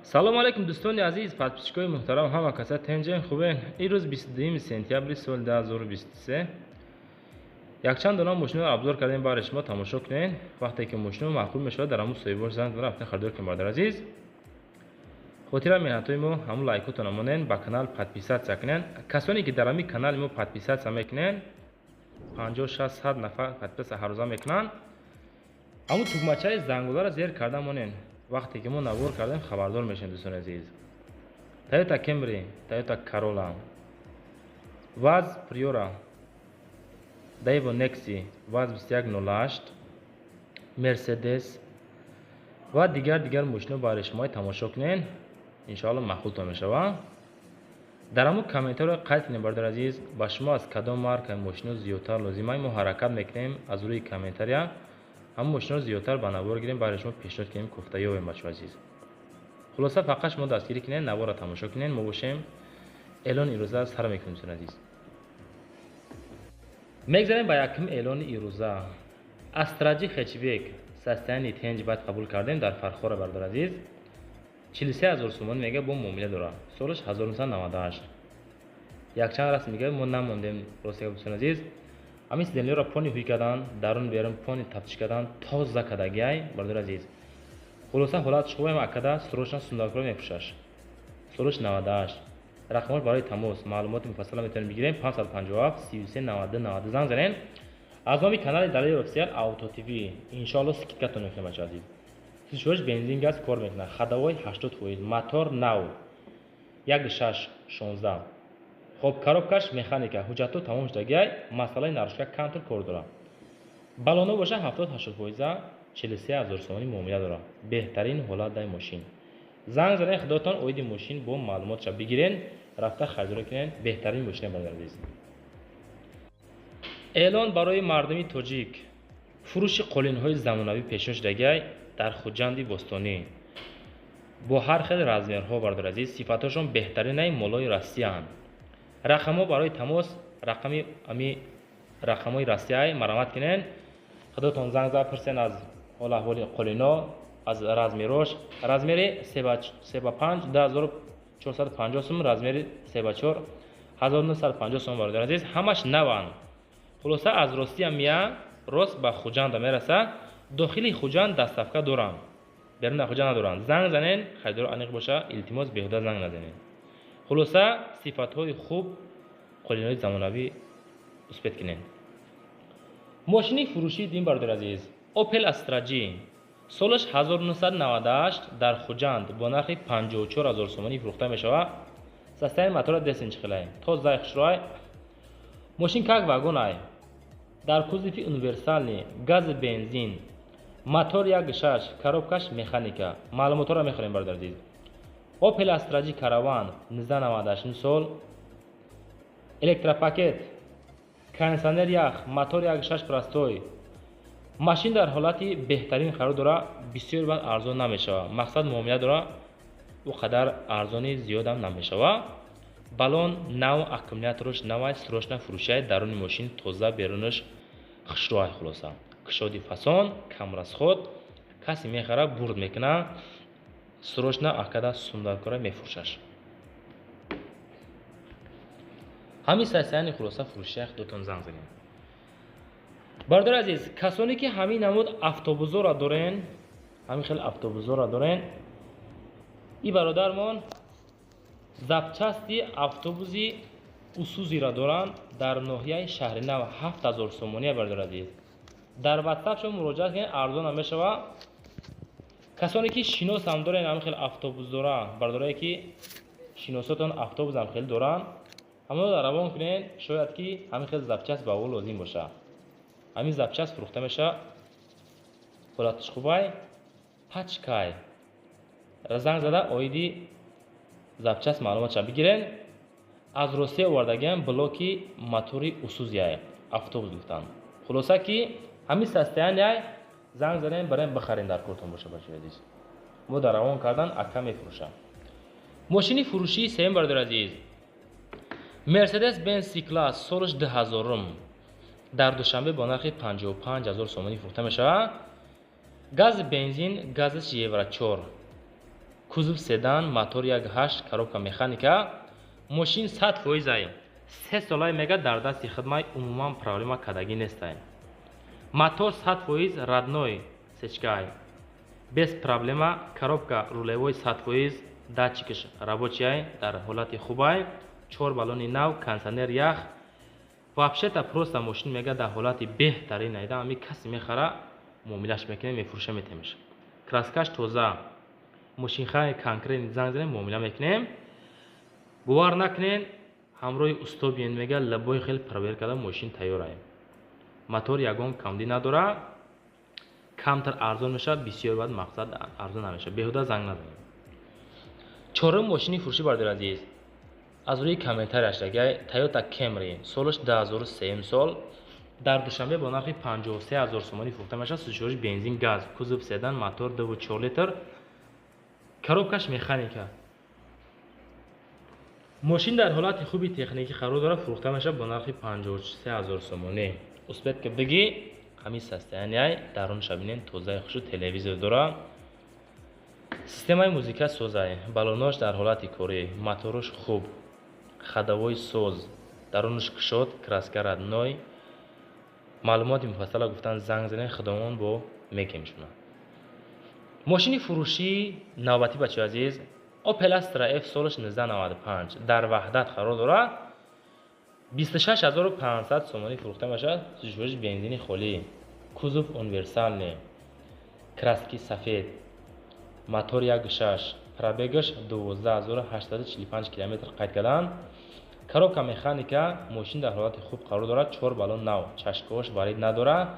салому алайкум дӯстони азиз, подписчикои муҳтарам, ҳама каса тенҷен хубен. Ирӯз 22 сентябри соли 2023 якчанд дона мошинро абзор кардем, барои шумо тамошо кунед. вақте ки мошинро маъқул мешавад дар ҳамун соҳибош занг зада рафтан харидор кунед. бародар азиз, хотира меҳнатҳои мо ҳамун лайкотона монен, ба канал подписатсия кунед. касоне ки дар ҳамин канали мо подписатсия мекунед, 50-60 нафар подписатсия ҳаррӯза мекунанд, ҳамун тугмачаи зангодаро зер карда монед. вақте ки мо навор кардем хабардор мешавем. дӯстони азиз, Toyota Camry, Toyota Corolla, Vaz Priora, Daewoo Nexi, Vaz 2108, Mercedes ва дигар мошинро барои шумо тамошо кунед. иншоалло маъқултон мешавад. дар ҳамун комментариро қайд кунед. бародар азиз, ба шумо аз кадом марка мошино зиёдтар лозима, мо ҳаракат мекунем аз рӯи комментария ҳамун мошинро зиёдтар ба навор гирем, барои шумо пешниҳод кунем, кофта ёбем. бачаҳои азиз, хулоса фақат шумо дастгирӣ кунед, наворро тамошо кунед. мо бошем эълони ирӯза сар мекунем. дӯстони азиз, мегзарем ба якум эълони ирӯза. астраҷи хечбек состоянии тенҷ байд қабул кардем дар фархора. бародар азиз, 43000 сомон мега бо муомила дорад. солаш 1998. якчанд раз мега мо намондем. ростега дӯстони азиз, ҳамин сиденлиёро пони ҳуй кардан, дарун берун пони тафтиш кардан, тоза кадагиай. бародар азиз, хулоса ҳолати шухоем акада срочно сундакро мепӯшаш. солаш 98. рақамош барои тамос маълумоти муфассала метавонем бигирем. 557 33 92 92 занг занед. аз номи канали Далел офисиал Auto TV иншоалло скидкатон мекунем. бачаҳо азиз, сӯзишвош бензин газ кор мекунад. ходовой 80%, мотор нав 1.616. хоб коробкаш механика, ҳуҷҷатҳо тамом шудагиай, масъалаи нарушка контрол кор дорад. балоно боша 70-80%, 43000 сомонӣ муомила дорад. беҳтарин ҳолат дай мошин. занг занед, худотон оиди мошин бо маълумотша бигирен, рафта харидорӣ кунед. беҳтарин мошина. бародар азиз, эълон барои мардуми тоҷик. фурӯши қолинҳои замонавӣ пешниҳод шудагиай дар хуҷанди бостонӣ бо ҳар хел размерҳо. бародар азиз, сифатҳошон беҳтаринаи молои россияанд. рақамҳо барои тамос, рақамҳои россияи маромат кунед. худотон занг зада пурсен аз ҳол аҳволи қолино, аз размерош. размери 3/5 10450 сум, размери 3/4 1950 сум. бародар азиз, ҳамаш наванд. хулоса аз Россия мия рост ба хуҷанда мераса. дохили хуҷанд дастафка доранд, беруни хуҷанд надоранд. занг занед, харидор аниқ боша, илтимос беҳуда занг назанед. хулоса сифатҳои хуб қолинои замонавӣ успед кунед. мошини фурӯшии дин. бародар азиз, Opel Astra G солаш 1998 дар хуҷанд бо нархи 54000 сомонӣ фурӯхта мешавад. состояние мотора 10 инчхелай, тозаи хушрой. мошин как вагонай, дар кузови универсални, гази бензин, мотор 1.6, коробкаш механика. маълумотро мехонем. бародар азиз, Opel Astra G Caravan 1998 сол, электропакет, кондитсионер ях, мотор 1.6 простой. машин дар ҳолати беҳтарин қарор дорад. бисёр вақт арзон намешавад. мақсад муомила дорад, ӯ қадар арзони зиёдам намешавад. балон нав, аккумулятораш навай, срочно фурӯшиай. даруни мошин тоза, берунаш хушрӯай. хулоса кушоди фасон, камрасход. касе мехара бурд мекуна, срочно акада сундакора мефурӯшаш. ҳамин состояние хулоса фурӯшиай. худотон занг занед. бародар азиз, касоне ки ҳамин намуд автобузора дорен, ҳамин хел автобузора дорен, и бародармон запчасти автобуси усузира доранд дар ноҳияи шаҳри нав 7000 сомония. бародар азиз, дар ватсап шумо муроҷиат кунед, арзон ҳам мешавад. касоне ки шинос ҳам дорен, ҳамин хел автобус дора, бародарое ки шиносотон автобус ҳам хел доранд, ҳамонро равон кунед. шояд ки ҳамин хел запчаст ба ӯ лозим бошад. ҳамин запчаст фурӯхта мешавад. ҳолатиш хубай, пачкай. занг зада оиди запчаст маълумотша бигирен. аз россия овардагиам блоки мотори усузяй автобус гуфтанд. хулоса ки ҳамин состоянияй занг занем, барем бихарен, дар кортон боша. бачаҳои азиз, мо дар равон кардан ака мефурӯшам. мошини фурӯшии сеюм. бародар азиз, Mercedes Benz C-Class солаш 2000 дар душанбе бо нархи 55000 сомонӣ фурӯхта мешавад. гази бензин, газиш евро 4. кузов седан, мотор 1.8, коробка механика. Мошин 100% ай. 3 солай мега дар дасти хидмат умуман проблема кадагӣ нестай. Мотор 100% родной сечкай. Без проблема. Коробка рулевой 100%, датчикиш рабочий дар ҳолати хубай. 4 баллони нав, кондиционер ях. Вообще-то просто мошин мега дар ҳолати беҳтарин айда, ами каси мехара муомилаш мекунем, мефурӯша метемеш. Краскаш тоза. Мошинхаи конкретни занг занем, муомила мекунем. бувар накунен, ҳамроҳи усто биен мега лабои хел проверка карда мошин тайёр ай. Мотор ягон камдӣ надора. камтар арзон мешавад, бисёр баъд мақсад арзон намешавад. беҳуда занг назанем. чорум мошини фурӯшӣ бардор азиз. аз рӯи комментарияш дагай Toyota Camry солаш 2003 сол дар душанбе бо нархи 53000 сомонӣ фурӯхта мешавад. сӯзишвориш бензин газ, кузов седан, мотор 2.4 литр, коробкаш механика. мошин дар ҳолати хуби техникӣ қарор дорад, фурӯхта мешавад бо нархи 53000 сомонӣ. успед ки биги ҳамин состояние дарунша бинен, тозаи хушу, телевизор дора. системаи музика созай, баллонош дар ҳолати корӣ, моторош хуб, ходовой соз, дарунаш кушод, краска родной. маълумоти муфассала гуфтан занг занен, хидомон бо мекемшунад. мошини фурӯшӣ навбатӣ бачаҳои азиз, Opel Astra F солаш 1995 дар ваҳдат қарор дорад. 26500 сомонӣ фурӯхта мешавад. сӯзишвориш бензини холӣ, кузов универсални, краски сафед, мотор 1.6, пробегаш 12845 км қайд кардан. коробка механика. мошин дар ҳолати хуб қарор дорад. 4 баллон нав, чашкош варид надорад,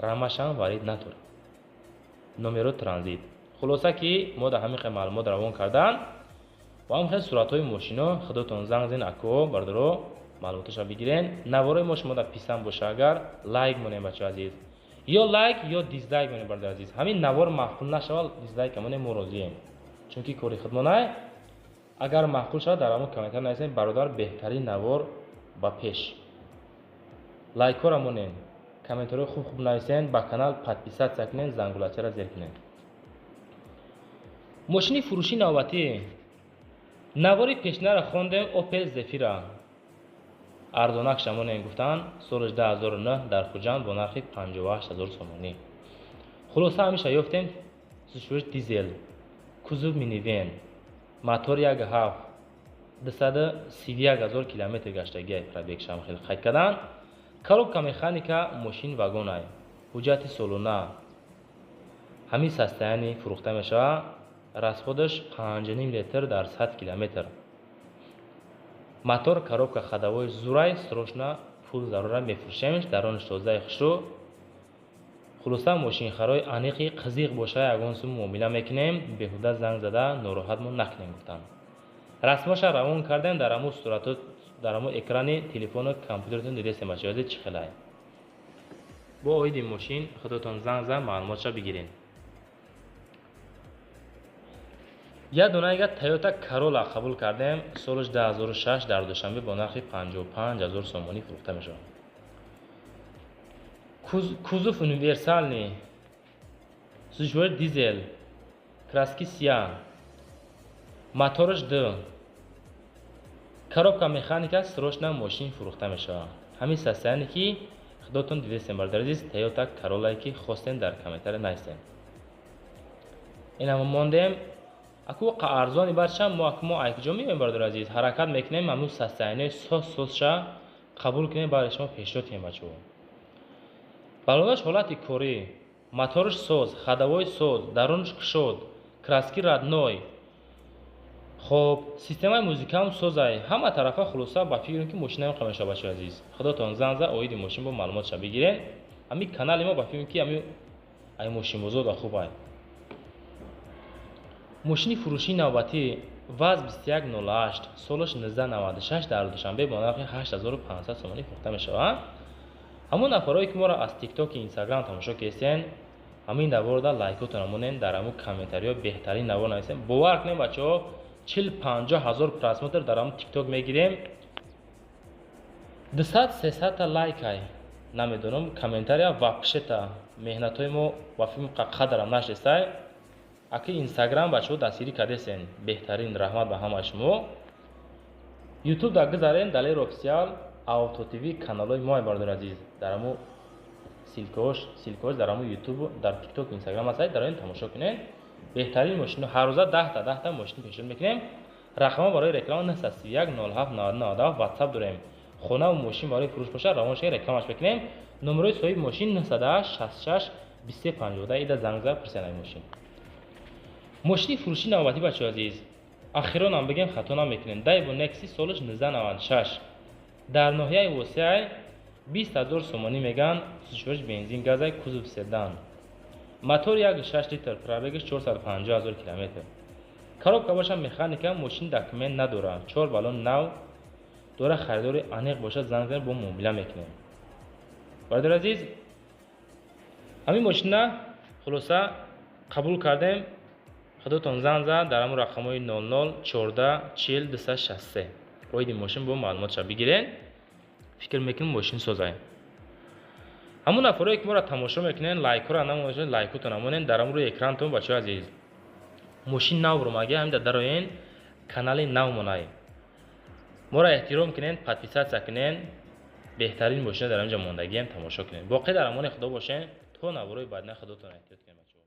рамашам варид надорад. номеро транзит. хулоса ки мо дар ҳамин қисм маълумот равон кардан ва ҳам хел суратҳои мошино худотон занг зен ако бардоро маълумоташа бигирен. навораи мо шумо дар писанд боша, агар лайк монем бачаҳо азиз, ё лайк ё дизлайк монем бардор азиз. ҳамин навор маъқул нашавад, дизлайк монем, мо розием, чунки кори худмонай. агар маъқул шавад дар ҳамон комментар нависем бародар беҳтарин навор ба пеш. лайкора монем, комментарҳои хуб нависен, ба канал подписатсия кунен, зангулачаро зер кунен. мошини фурӯшӣ навбатӣ. навори пешнаро хондем, Opel Zafira арзонак шамонем гуфтан, солаш 2009 дар Хуҷанд бо нархи 58000 сомонӣ. хулоса ҳамиша ёфтем. сӯзишвориш дизел, кузов минивен, мотор 1.7, 231000 км гаштагиай, пробег шам хел қайд кардан. коробка механика, мошин вагонай, ҳуҷҷати солона, ҳамин состояние фурӯхта мешавад. расходаш 5.5 литр дар 100 км. мотор, коробка ходовой зурай, срочно пул зарура мефурӯшемш, даронаш тозаи хушу. хулоса мошинхарои аниқи қызиқ боша ягон сум муомила мекунем, беҳуда занг зада нороҳатмон накунем гуфтан. расмоша равон кардем, дар ҳамон суратот, дар ҳамон экрани телефону компютератон дидестем бачаҳои чӣ хелай. бо оиди мошин худотон занг зад маълумотша бигирен. як донаига Toyota Corolla қабул кардем, солаш 2006 дар душанбе бо нархи 55000 сомонӣ фурӯхта мешавад. кузов универсални, сӯзишвориш дизел, краски сия, мотораш 2, коробка механика, срочно мошин фурӯхта мешавад. ҳамин состояние ки худотон дидестем бардор азиз, Toyota Corolla ки хостем дар комментария нависем. инам мондем. аку арзони барчам мо айкҷо меоем бардор азиз, ҳаракат мекунем, ҳамун состояние соша қабул кунем, барои шумо пешниҳод кунем бачаҳо. баллонаш ҳолати корӣ, мотораш соз, ходовой соз, дарунаш кушод, краски родной. хоб, системаи музикаам созай, ҳама тарафа хулоса ба фикрем ки мошинаам қамеша бачаҳо азиз. худотон занг зад оиди мошин бо маълумотша бигирен. ҳамин канали мо ба фикрем ки ай мошинбозо да хуб ай. мошини фурӯшии навбатӣ ВАЗ 2108 солаш 1996 дар душанбе бо нархи 8500 сомонӣ фурӯхта мешавад. ҳамон нафарое ки моро аз тиктоки инстаграм тамошо кардем, ҳамин навора лайкотон монен, дар ҳамон комментариҳо беҳтарин навор нависем. бовар кунем бачаҳо, 40-50 ҳазор просмотр дар ҳамон тикток мегирем. 200-300 лайкай намедонам, комментария вообще-то меҳнатҳои мо ба фикрам қадарам нашлесай. اکی اینستاگرام بچه‌ها دستگیری کردین بهترین رحمت به همه شما. یوتیوب دا گذارین دلیل اوفیشیال آوتو تیوی کانالای ما بردار عزیز درامو سیلکوش درامو یوتیوب در تیک توک اینستاگرام هست در این تماشا کنین. بهترین ماشین هر روز 10 تا ماشین پیشنهاد میکنیم. رقم برای رکلام 931 07 99 واتساپ داریم. خونه و ماشین برای فروش باشه روانش رکلامش بکنیم. نمره صاحب ماشین 908 66 2352 ایده زنگ زد پرسنای ماشین فروشی نوبتی بچه عزیز اخیرا هم بگم خطا نمیکنین. دایو نکسی سالش 1996 در ناحیه وسیع 20000 سومانی میگن. سوزوش بنزین گازای کوزوف سدان موتور 1.6 لیتر پرابگش 450000 کیلومتر. коробка باشه مکانیکا ماشین داکومنت نداره. 4 بالون نو داره. خریدار انیق باشه زنگ زد با معامله میکنه. برادر عزیز همین ماشین خلاصه قبول کردیم. خودتون زنگ زد در همون رقم‌های 00 14 40 263 روی ماشین با معلوماتش بگیرین. فکر میکنم ماشین سازه. همون افرایی که ما را تماشا میکنین لایک رو نمونید. لایکتون نمونید در همون روی اکرانتون بچه‌ها عزیز. ماشین نو رو مگه همین در این کانال نو منای ما را احترام کنین. پادپیسات کنین. بهترین ماشین در اینجا موندگی هم تماشا کنین. باقی در امان خدا باشین. تو نوروی بعد نه خودتون احتیاط کنین.